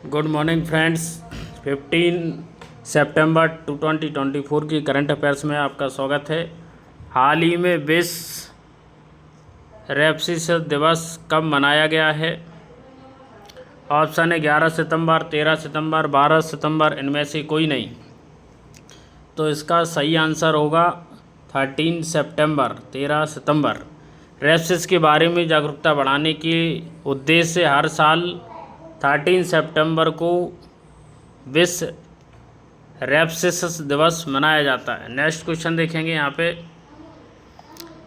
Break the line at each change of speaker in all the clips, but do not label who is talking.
Good morning friends. 15 सितंबर 2024 की current affairs में आपका स्वागत है। हाल ही में विश्व रेपसीस दिवस कब मनाया गया है? ऑप्शन है 11 सितंबर, 13 सितंबर, 12 सितंबर, इनमें से कोई नहीं। तो इसका सही आंसर होगा 13 सितंबर, 13 सितंबर। रेपसीस के बारे में जागरूकता बढ़ाने के उद्देश्य से हर साल 13 सितंबर को विश्व रेपसीस दिवस मनाया जाता है। नेक्स्ट क्वेश्चन देखेंगे यहाँ पे।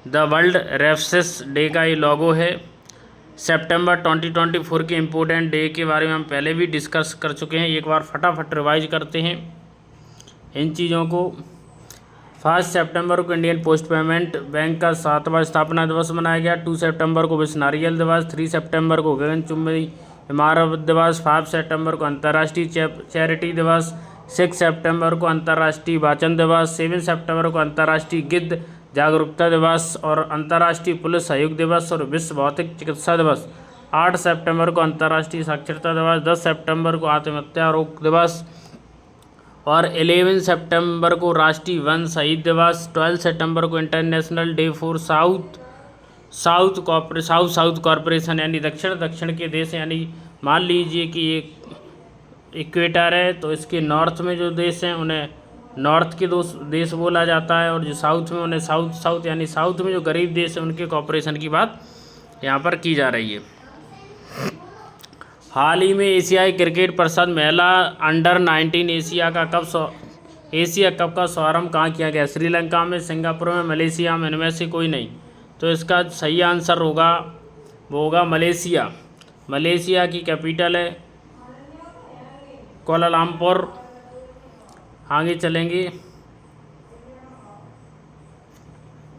द वर्ल्ड रेपसीस डे का ये लोगो है। सितंबर 2024 के इम्पोर्टेंट डे के बारे में हम पहले भी डिस्कस कर चुके हैं, एक बार फटाफट रिवाइज करते हैं इन चीज़ों को। 1 सितंबर को इंडियन पोस्ट पेमेंट बैंक का 7वां स्थापना दिवस मनाया गया। 2 सितंबर को विश्व नारियल दिवस। 3 सितंबर को गगनचुंबी इमारत दिवस। 5 सितंबर को अंतर्राष्ट्रीय चैरिटी दिवस। 6 सितंबर को अंतर्राष्ट्रीय वाचन दिवस। 7 सितंबर को अंतर्राष्ट्रीय गिद्ध जागरूकता दिवस और अंतर्राष्ट्रीय पुलिस सहयोग दिवस और विश्व भौतिक चिकित्सा दिवस। 8 सितंबर को अंतर्राष्ट्रीय साक्षरता दिवस। 10 सितंबर को आत्महत्या रोक दिवस और 11 सितंबर को राष्ट्रीय वन शहीद दिवस। 12 सितंबर को international day for south corporation यानी दक्षिण के देश, यानी मान लीजिए कि एक इक्वेटर है तो इसके नॉर्थ में जो देश हैं उन्हें नॉर्थ के देश बोला जाता है, और जो साउथ में उन्हें साउथ यानी साउथ में जो गरीब देश हैं उनके कॉर्पोरेशन की बात यहाँ पर की जा रही है। हाल ही में एशियाई क्रिकेट परिषद महिला अंडर-19 एशिया कप का शुभारंभ कहाँ किया गया? श्रीलंका में, सिंगापुर में, मलेशिया में, इनमें से कोई नहीं। तो इसका सही आंसर होगा मलेशिया। मलेशिया की कैपिटल है कोलालमपुर। आगे चलेंगे।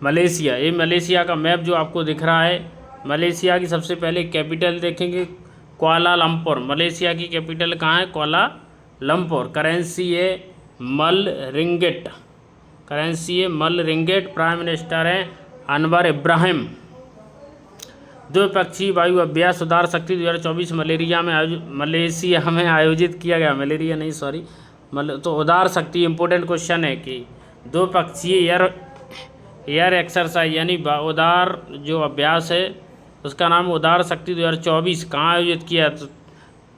मलेशिया, ये मलेशिया का मैप जो आपको दिख रहा है, मलेशिया की सबसे पहले कैपिटल देखेंगे कुआलालंपुर। मलेशिया की कैपिटल कहाँ है? कुआलालंपुर। करेंसी है मल रिंगेट। प्राइम मिनिस्टर हैं अनवर इब्राहिम। द्विपक्षीय वायु अभ्यास सुधार शक्ति 2024 मलेशिया में आयोजित किया गया। तो उदार शक्ति इंपॉर्टेंट क्वेश्चन है कि द्विपक्षीय एयर एक्सरसाइज यानी उदार जो अभ्यास है उसका नाम उदार शक्ति 2024 कहाँ आयोजित किया?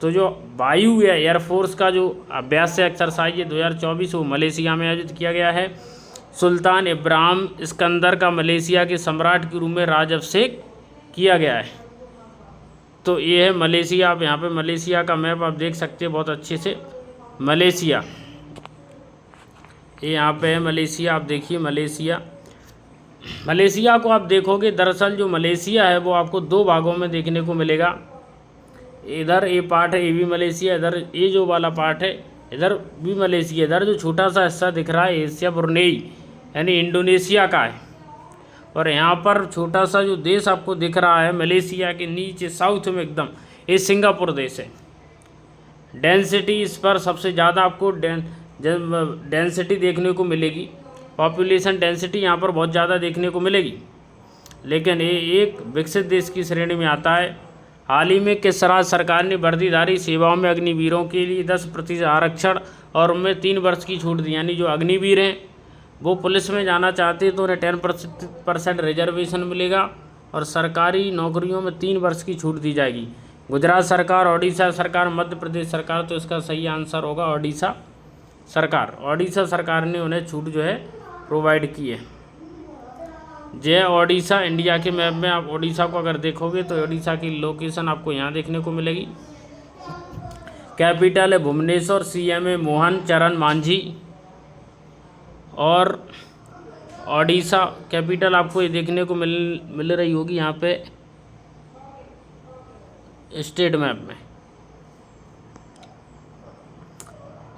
तो जो वायु या एयरफोर्स का जो अभ्यास है एक्सरसाइज है 2024 वो मलेशिया में आयोजित किया गया है। सुल्तान इब्राहिम सिकंदर का मलेशिया के सम्राट के रूप में राजाभिषेक किया गया है। तो ये है मलेशिया। आप यहाँ पे मलेशिया का मैप आप देख सकते हैं बहुत अच्छे से। मलेशिया, ये यहाँ पे है मलेशिया। आप देखिए मलेशिया को आप देखोगे, दरअसल जो मलेशिया है वो आपको दो भागों में देखने को मिलेगा। इधर ये पार्ट है, ये भी मलेशिया। इधर ये जो वाला पार्ट है इधर भी मलेशिया। इधर जो छोटा सा हिस्सा दिख रहा है एशिया ब्रुनेई यानी इंडोनेशिया का है। और यहाँ पर छोटा सा जो देश आपको दिख रहा है मलेशिया के नीचे साउथ में एकदम, ये सिंगापुर देश है। डेंसिटी इस पर सबसे ज़्यादा आपको डेंसिटी देखने को मिलेगी। पॉपुलेशन डेंसिटी यहाँ पर बहुत ज़्यादा देखने को मिलेगी, लेकिन ये एक विकसित देश की श्रेणी में आता है। हाल ही में किस राज्य सरकार ने वर्दीधारी सेवाओं में अग्निवीरों के लिए 10% आरक्षण और उनमें 3 वर्ष की छूट दी? यानी जो अग्निवीर हैं वो पुलिस में जाना चाहते हैं तो उन्हें 10% रिजर्वेशन मिलेगा और सरकारी नौकरियों में 3 वर्ष की छूट दी जाएगी। गुजरात सरकार, ओडिशा सरकार, मध्य प्रदेश सरकार। तो इसका सही आंसर होगा ओडिशा सरकार। ओडिशा सरकार ने उन्हें छूट जो है प्रोवाइड की है। जय ओडिशा, इंडिया के मैप में आप ओडिशा को अगर देखोगे तो ओडिशा की लोकेशन आपको यहाँ देखने को मिलेगी। कैपिटल है भुवनेश्वर। CM है मोहन चरण मांझी। और ओडिशा कैपिटल आपको ये देखने को मिल रही होगी यहाँ पे स्टेट मैप में।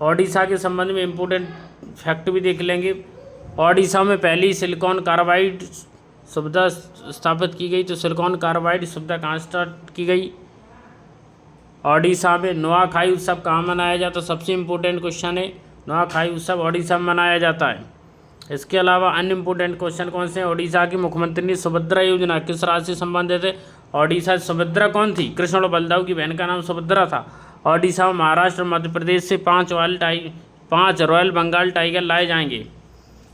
ओडिशा के संबंध में इम्पोर्टेंट फैक्ट भी देख लेंगे। ओडिशा में पहली सिलिकॉन कार्बाइड सुविधा स्थापित की गई। तो सिलिकॉन कार्बाइड सुविधा कहाँ स्टार्ट की गई? ओडिशा में। नुआखाई उत्सव कहाँ मनाया जाता? तो सबसे इम्पोर्टेंट क्वेश्चन है, नुआखाई उत्सव ओडिशा में मनाया जाता है। इसके अलावा अन्य इम्पोर्टेंट क्वेश्चन कौन से हैं? ओडिशा की मुख्यमंत्री सुभद्रा योजना किस राज्य से संबंधित है? ओडिशा सुभद्रा कौन थी? कृष्ण और बलदाऊ की बहन का नाम सुभद्रा था। ओडिशा और महाराष्ट्र मध्य प्रदेश से 5 रॉयल बंगाल टाइगर लाए जाएंगे।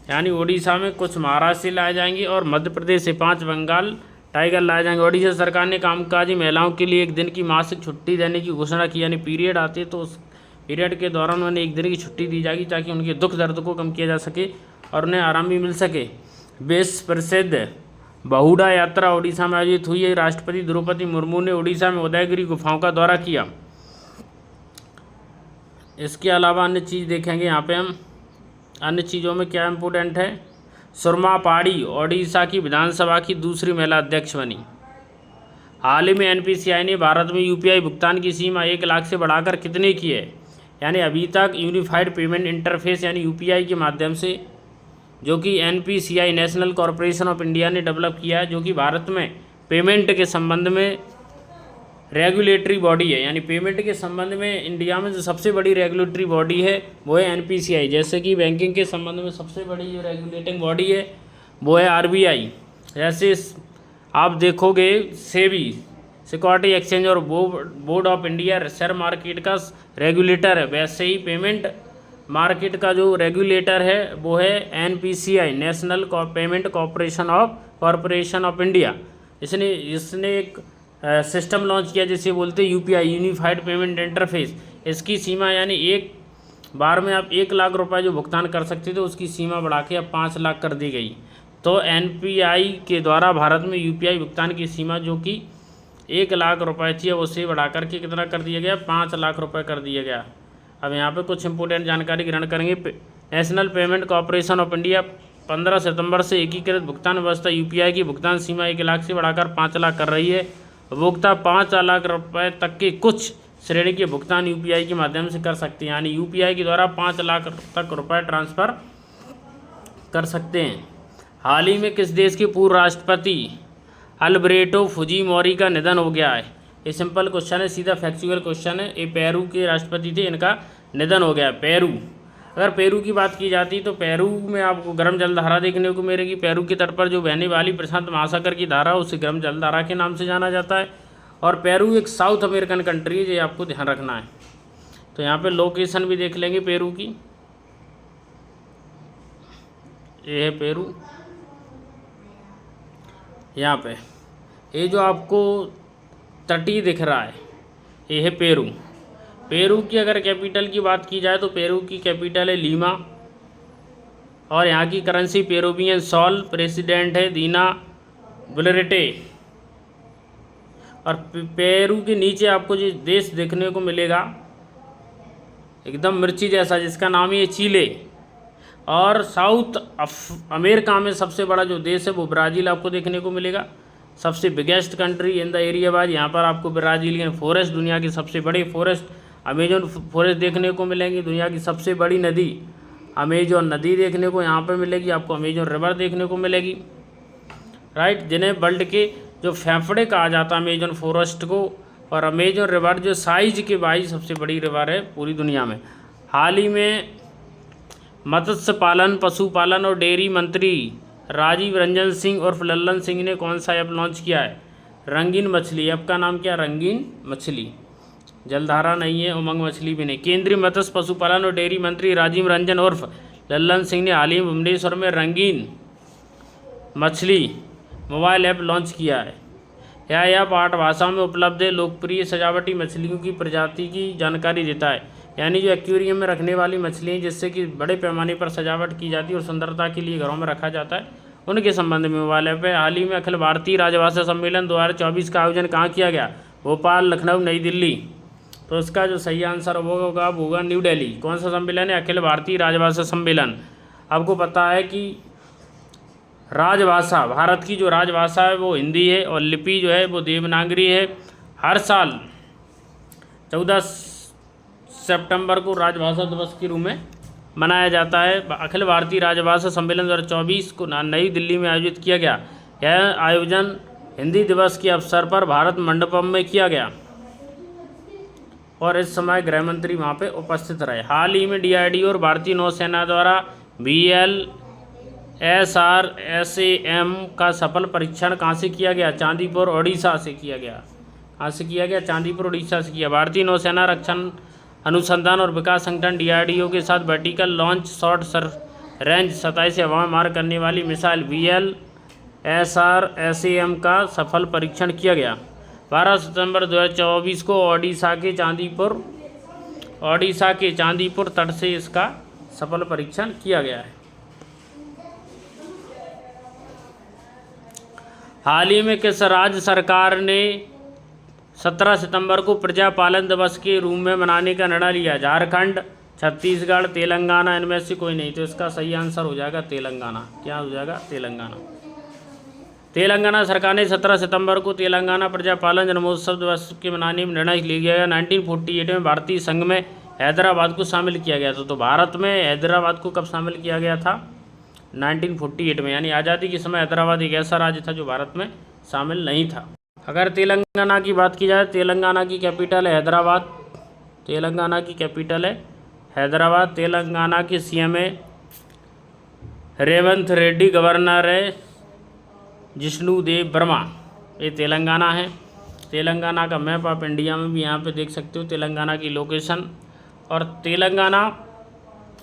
यानी ओडिशा में कुछ महाराष्ट्र से लाए जाएंगे और मध्य प्रदेश से 5 बंगाल टाइगर लाए जाएंगे। ओडिशा सरकार ने कामकाजी महिलाओं के लिए 1 दिन की मासिक छुट्टी देने की घोषणा की। यानी पीरियड आते तो उस पीरियड के दौरान उन्हें 1 दिन की छुट्टी दी जाएगी ताकि उनके दुख दर्द को कम किया जा सके और उन्हें आराम भी मिल सके। विश्व प्रसिद्ध बहुड़ा यात्रा ओडिशा में आयोजित हुई है। राष्ट्रपति द्रौपदी मुर्मू ने ओडिशा में उदयगिरी गुफाओं का दौरा किया। इसके अलावा अन्य चीज़ देखेंगे यहाँ पे हम। अन्य चीज़ों में क्या इम्पोर्टेंट है, सुरमा पहाड़ी ओडिशा की विधानसभा की दूसरी महिला अध्यक्ष बनी। हाल ही में एनपीसीआई ने भारत में यूपीआई भुगतान की सीमा 1 लाख से बढ़ाकर कितने की है। यानी अभी तक यूनिफाइड पेमेंट इंटरफेस यानी यूपीआई के माध्यम से, जो कि NPCI national corporation of India ने डेवलप किया है, जो कि भारत में पेमेंट के संबंध में रेगुलेटरी बॉडी है। यानी पेमेंट के संबंध में इंडिया में जो सबसे बड़ी रेगुलेटरी बॉडी है वो है एनपीसीआई। जैसे कि बैंकिंग के संबंध में सबसे बड़ी जो रेगुलेटिंग बॉडी है वो है आरबीआई। जैसे आप देखोगे सेबी सिक्योरिटी एक्सचेंज और board of India share market का रेगुलेटर है, वैसे ही पेमेंट मार्केट का जो रेगुलेटर है वो है NPCI national payment corporation of India. इसने एक सिस्टम लॉन्च किया जिसे बोलते हैं यूपीआई यूनिफाइड पेमेंट इंटरफेस। इसकी सीमा यानी एक बार में आप 1 लाख रुपए जो भुगतान कर सकते थे उसकी सीमा बढ़ा के अब 5 लाख कर दी गई। तो एनपीआई के द्वारा भारत में यूपीआई भुगतान की सीमा जो कि 1 लाख रुपए थी उसे बढ़ा करके कितना कर दिया गया, 5 लाख रुपए कर दिया गया। अब यहाँ पे कुछ इंपोर्टेंट जानकारी ग्रहण करेंगे। National payment corporation of India 15 सितंबर से एकीकृत भुगतान व्यवस्था यूपीआई की भुगतान सीमा 1 लाख से बढ़ाकर 5 लाख कर रही है। उपभोक्ता 5 लाख रुपए तक के कुछ श्रेणी के भुगतान यूपीआई के माध्यम से कर सकते हैं। यानी यूपीआई के द्वारा 5 लाख तक रुपए ट्रांसफ़र कर सकते हैं। हाल ही में किस देश के पूर्व राष्ट्रपति अल्बर्टो फुजीमोरी का निधन हो गया है। ये सिंपल क्वेश्चन है, सीधा फैक्चुअल क्वेश्चन है। ये पेरू के राष्ट्रपति थे, इनका निधन हो गया। पेरू, अगर पेरू की बात की जाती तो पेरू में आपको गर्म जलधारा देखने को मिलेगी। पेरू के तट पर जो बहने वाली प्रशांत महासागर की धारा उसे गर्म जलधारा के नाम से जाना जाता है। और पेरू एक साउथ अमेरिकन कंट्री है, ये आपको ध्यान रखना है। तो यहाँ पे लोकेशन भी देख लेंगे पेरू की। ये है पेरू, यहाँ पे ये जो आपको तटीय दिख रहा है ये है पेरू। पेरू की अगर कैपिटल की बात की जाए तो पेरू की कैपिटल है लीमा और यहाँ की करेंसी पेरुवियन सॉल। प्रेसिडेंट है दीना बोलरेटे। और पेरू के नीचे आपको जो देश देखने को मिलेगा एकदम मिर्ची जैसा, जिसका नाम ही है चिले। और साउथ अमेरिका में सबसे बड़ा जो देश है वो ब्राज़ील आपको देखने को मिलेगा। सबसे biggest country in the area wise यहाँ पर आपको ब्राज़ीलियन फॉरेस्ट, दुनिया की सबसे बड़ी फॉरेस्ट अमेजन फॉरेस्ट देखने को मिलेंगी। दुनिया की सबसे बड़ी नदी अमेजन नदी देखने को यहाँ पर मिलेगी। आपको अमेजन रिवर देखने को मिलेगी, राइट, जिन्हें वर्ल्ड के जो फेफड़े कहा जाता है अमेजन फॉरेस्ट को। और अमेजन रिवर जो साइज के वाइज सबसे बड़ी रिवर है पूरी दुनिया में। हाल ही में मत्स्य पालन, पशुपालन और डेयरी मंत्री राजीव रंजन सिंह और लल्लन सिंह ने कौन सा ऐप लॉन्च किया है? रंगीन मछली। ऐप का नाम क्या? रंगीन मछली। जलधारा नहीं है, उमंग मछली भी नहीं। केंद्रीय मत्स्य पशुपालन और डेयरी मंत्री राजीव रंजन उर्फ लल्लन सिंह ने हाल ही में भुवनेश्वर में रंगीन मछली मोबाइल ऐप लॉन्च किया है। यह ऐप 8 भाषाओं में उपलब्ध है। लोकप्रिय सजावटी मछलियों की प्रजाति की जानकारी देता है, यानी जो एक्वेरियम में रखने वाली मछलियाँ जिससे कि बड़े पैमाने पर सजावट की जाती है और सुंदरता के लिए घरों में रखा जाता है, उनके संबंध में मोबाइल ऐप है। हाल ही में अखिल भारतीय राजभाषा सम्मेलन 2024 का आयोजन कहाँ किया गया? भोपाल, लखनऊ, नई दिल्ली। तो इसका जो सही आंसर होगा न्यू दिल्ली। कौन सा सम्मेलन है? अखिल भारतीय राजभाषा सम्मेलन। आपको पता है कि राजभाषा, भारत की जो राजभाषा है वो हिंदी है और लिपि जो है वो देवनागरी है। हर साल 14 सितंबर को राजभाषा दिवस के रूप में मनाया जाता है। अखिल भारतीय राजभाषा सम्मेलन 2024 को नई दिल्ली में आयोजित किया गया। यह आयोजन हिंदी दिवस के अवसर पर भारत मंडपम में किया गया और इस समय गृह मंत्री वहाँ पे उपस्थित रहे। हाल ही में DRDO और भारतीय नौसेना द्वारा BLSRSAM का सफल परीक्षण कहाँ से किया गया? चांदीपुर, ओडिशा से किया गया। आज से किया गया, चांदीपुर उड़ीसा से किया। भारतीय नौसेना रक्षण अनुसंधान और विकास संगठन DRDO के साथ वर्टिकल लॉन्च शॉर्ट रेंज 27 हवा में मार करने वाली मिसाइल VLSR-SAM का सफल परीक्षण किया गया। 12 सितंबर 2024 को ओडिशा के चांदीपुर तट से इसका सफल परीक्षण किया गया है। हाल ही में किस राज्य सरकार ने 17 सितंबर को प्रजापालन दिवस के रूप में मनाने का निर्णय लिया? झारखंड, छत्तीसगढ़, तेलंगाना, इनमें से कोई नहीं। तो इसका सही आंसर हो जाएगा तेलंगाना। क्या हो जाएगा? तेलंगाना। तेलंगाना सरकार ने 17 सितंबर को तेलंगाना प्रजापालन जन्मोत्सव दिवस के मनाने में निर्णय लिया गया। 1948 में भारतीय संघ में हैदराबाद को शामिल किया गया था। तो भारत में हैदराबाद को कब शामिल किया गया था? 1948 में। यानी आज़ादी के समय हैदराबाद एक ऐसा राज्य था जो भारत में शामिल नहीं था। अगर तेलंगाना की बात की जाए, तेलंगाना की कैपिटल है हैदराबाद। तेलंगाना की कैपिटल है हैदराबाद। तेलंगाना के CM है रेवंत रेड्डी, गवर्नर है जिष्णु देव वर्मा। ये तेलंगाना है। तेलंगाना का मैप आप इंडिया में भी यहाँ पे देख सकते हो, तेलंगाना की लोकेशन। और तेलंगाना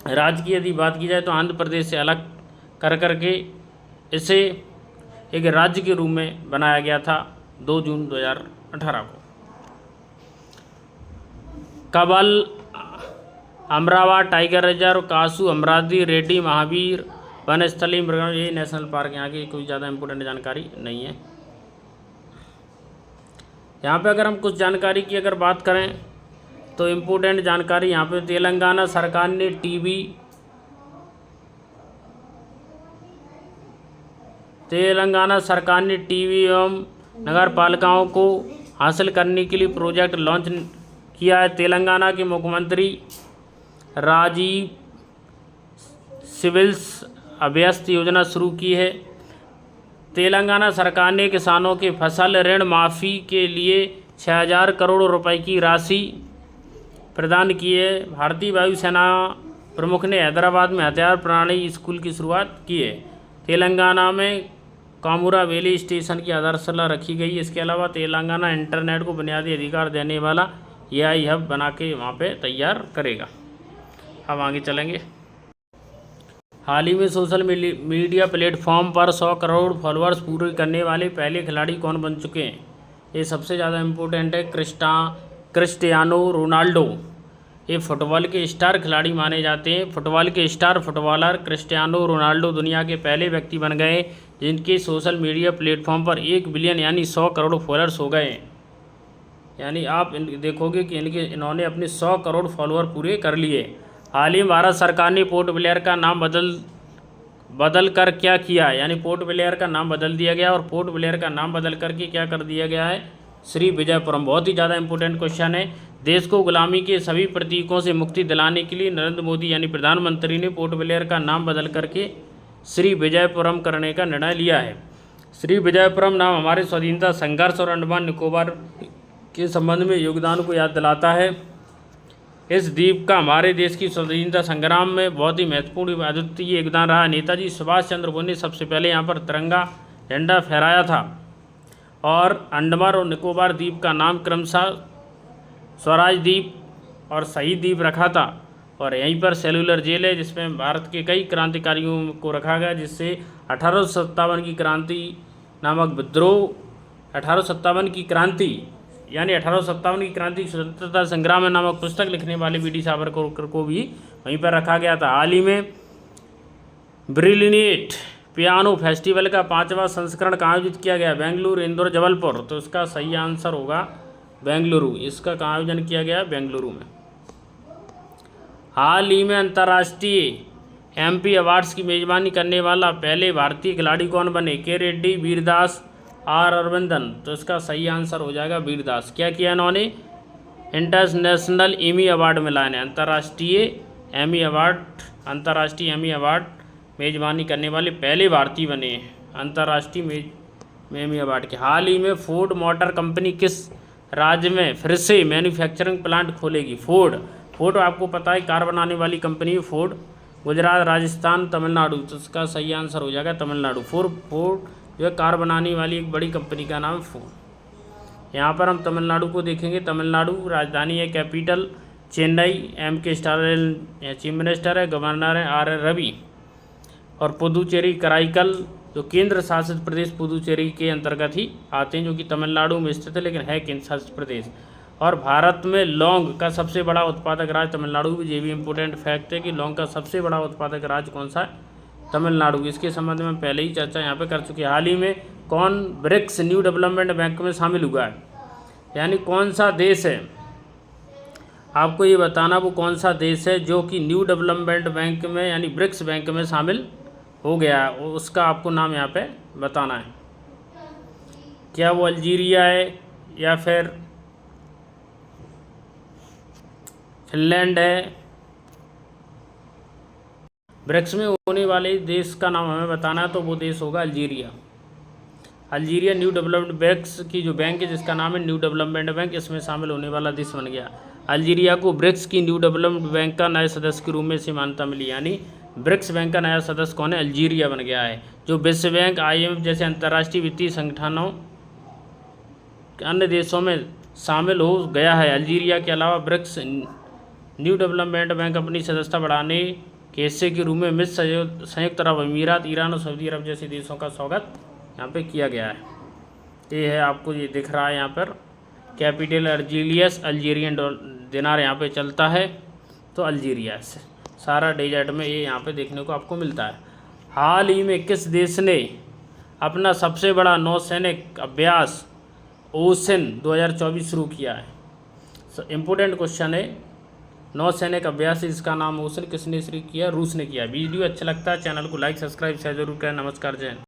राज्य की यदि बात की जाए तो आंध्र प्रदेश से अलग कर करके इसे एक राज्य के रूप में बनाया गया था 2 जून 2018 को। कबल, अमरावती टाइगर रिजर्व, कासू, अमरावती, रेड्डी, महावीर वनस्थली मृग, ये नेशनल पार्क यहाँ की कोई ज़्यादा इंपॉर्टेंट जानकारी नहीं है। यहाँ पे अगर हम कुछ जानकारी की अगर बात करें तो इम्पोर्टेंट जानकारी यहाँ पे तेलंगाना सरकार ने टीबी एवं नगर पालिकाओं को हासिल करने के लिए प्रोजेक्ट लॉन्च किया है। तेलंगाना के मुख्यमंत्री राजीव सिविल्स अभ्यस्त योजना शुरू की है। तेलंगाना सरकार ने किसानों के फसल ऋण माफ़ी के लिए 6000 करोड़ रुपए की राशि प्रदान की है। भारतीय वायुसेना प्रमुख ने हैदराबाद में हथियार प्रणाली स्कूल की शुरुआत की है। तेलंगाना में कामुरा वैली स्टेशन की आधारशिला रखी गई। इसके अलावा तेलंगाना इंटरनेट को बुनियादी अधिकार देने वाला AI हब बना के वहाँ पे तैयार करेगा। अब आगे चलेंगे। हाल ही में सोशल मीडिया प्लेटफॉर्म पर 100 करोड़ फॉलोअर्स पूरे करने वाले पहले खिलाड़ी कौन बन चुके हैं? ये सबसे ज़्यादा इम्पोर्टेंट है। Cristiano Ronaldo. ये फुटबॉल के स्टार खिलाड़ी माने जाते हैं। फुटबॉल के स्टार फुटबॉलर क्रिस्टियानो रोनाल्डो दुनिया के पहले व्यक्ति बन गए जिनके सोशल मीडिया प्लेटफॉर्म पर 1 बिलियन यानी 100 करोड़ फॉलोअर्स हो गए। यानी आप देखोगे कि इन्होंने अपने 100 करोड़ फॉलोअर पूरे कर लिए। हाल ही में भारत सरकार ने पोर्ट ब्लेयर का नाम बदल कर क्या किया? यानी पोर्ट ब्लेयर का नाम बदल दिया गया। और पोर्ट ब्लेयर का नाम बदल करके क्या कर दिया गया है? श्री विजयपुरम। बहुत ही ज़्यादा इंपॉर्टेंट क्वेश्चन है। देश को गुलामी के सभी प्रतीकों से मुक्ति दिलाने के लिए नरेंद्र मोदी यानी प्रधानमंत्री ने पोर्ट ब्लेयर का नाम बदल करके श्री विजयपुरम करने का निर्णय लिया है। श्री विजयपुरम नाम हमारे स्वाधीनता संघर्ष और अंडमान निकोबार के संबंध में योगदान को याद दिलाता है। इस द्वीप का हमारे देश की स्वाधीनता संग्राम में बहुत ही महत्वपूर्ण अद्वितीय योगदान रहा। नेताजी सुभाष चंद्र बोस ने सबसे पहले यहाँ पर तिरंगा झंडा फहराया था। और अंडमान और निकोबार द्वीप का नाम क्रमशः स्वराज द्वीप और शहीद द्वीप रखा था। और यहीं पर सेलुलर जेल है जिसमें भारत के कई क्रांतिकारियों को रखा गया, जिससे 1857 की क्रांति नामक विद्रोह 1857 की क्रांति यानी 1857 की क्रांति स्वतंत्रता संग्राम नामक पुस्तक लिखने वाले BD सावरकर को भी वहीं पर रखा गया था। हाल ही में ब्रिलियंट पियानो फेस्टिवल का 5वां संस्करण कहाँ आयोजित किया गया? बेंगलुरु, इंदौर, जबलपुर। तो इसका सही आंसर होगा बेंगलुरु। इसका कहाँ आयोजन किया गया? बेंगलुरु में। हाल ही में अंतर्राष्ट्रीय MP अवार्ड्स की मेजबानी करने वाला पहले भारतीय खिलाड़ी कौन बने? K Reddy, Vir Das, R Aravindan. तो इसका सही आंसर हो जाएगा वीरदास। क्या किया इन्होंने? इंटरनेशनल एमी अवार्ड मिला इन्हें। अंतर्राष्ट्रीय एमी अवार्ड मेजबानी करने वाले पहले भारतीय बने अंतर्राष्ट्रीय एमी अवार्ड के। हाल ही में फोर्ड मोटर कंपनी किस राज्य में फिर से मैन्युफैक्चरिंग प्लांट खोलेगी? फोर्ड आपको पता है कार बनाने वाली कंपनी है फोर्ड। गुजरात, राजस्थान, तमिलनाडु। तो इसका सही आंसर हो जाएगा तमिलनाडु। फोर्ड जो है कार बनाने वाली एक बड़ी कंपनी का नाम फोर्ड। यहाँ पर हम तमिलनाडु को देखेंगे। तमिलनाडु राजधानी है capital Chennai, M.K. Stalin chief minister है, गवर्नर है R.N. रवि, और पुदुचेरी कराईकल जो केंद्र शासित प्रदेश पुदुचेरी के अंतर्गत ही आते हैं, जो कि तमिलनाडु में स्थित है लेकिन है केंद्र शासित प्रदेश। और भारत में लौंग का सबसे बड़ा उत्पादक राज्य तमिलनाडु भी, ये भी इम्पोर्टेंट फैक्ट है कि लौंग का सबसे बड़ा उत्पादक राज्य कौन सा है, तमिलनाडु। इसके संबंध में पहले ही चर्चा यहाँ पे कर चुके हैं। हाल ही में कौन ब्रिक्स न्यू डेवलपमेंट बैंक में शामिल हुआ है, यानी कौन सा देश है, आपको ये बताना वो कौन सा देश है जो कि न्यू डेवलपमेंट बैंक में यानी ब्रिक्स बैंक में शामिल हो गया है, उसका आपको नाम यहाँ पे बताना है। क्या वो अल्जीरिया है या फिर फिनलैंड है। ब्रिक्स में होने वाले देश का नाम हमें बताना है, तो वो देश होगा Algeria. Algeria new development banks की जो बैंक है जिसका नाम है न्यू डेवलपमेंट बैंक, इसमें शामिल होने वाला देश बन गया। अल्जीरिया को ब्रिक्स की न्यू डेवलपमेंट बैंक का नए सदस्य के रूप में से मान्यता मिली, यानी ब्रिक्स बैंक का नया सदस्य कौन है, अल्जीरिया बन गया है, जो विश्व बैंक, IMF जैसे अंतर्राष्ट्रीय वित्तीय संगठनों अन्य देशों में शामिल हो गया है। अल्जीरिया के अलावा ब्रिक्स न्यू डेवलपमेंट बैंक अपनी सदस्यता बढ़ाने के हिस्से के रूप में मिस्र, संयुक्त अरब अमीरात, ईरान और सऊदी अरब जैसे देशों का स्वागत यहाँ पे किया गया है। ये है, आपको ये दिख रहा है यहाँ पर कैपिटल अर्जीलियस, अल्जीरियन दिनार यहाँ पे चलता है, तो अल्जीरिया से सारा डेजर्ट में ये यहाँ पे देखने को आपको मिलता है। हाल ही में किस देश ने अपना सबसे बड़ा नौसैनिक अभ्यास ओशन 2024 शुरू किया है। इम्पोर्टेंट क्वेश्चन है, नौसैनिक अभ्यास इसका नाम ओशन किसने शुरू किया, रूस ने किया। वीडियो अच्छा लगता है चैनल को लाइक सब्सक्राइब शेयर जरूर करें। नमस्कार, जय हिंद।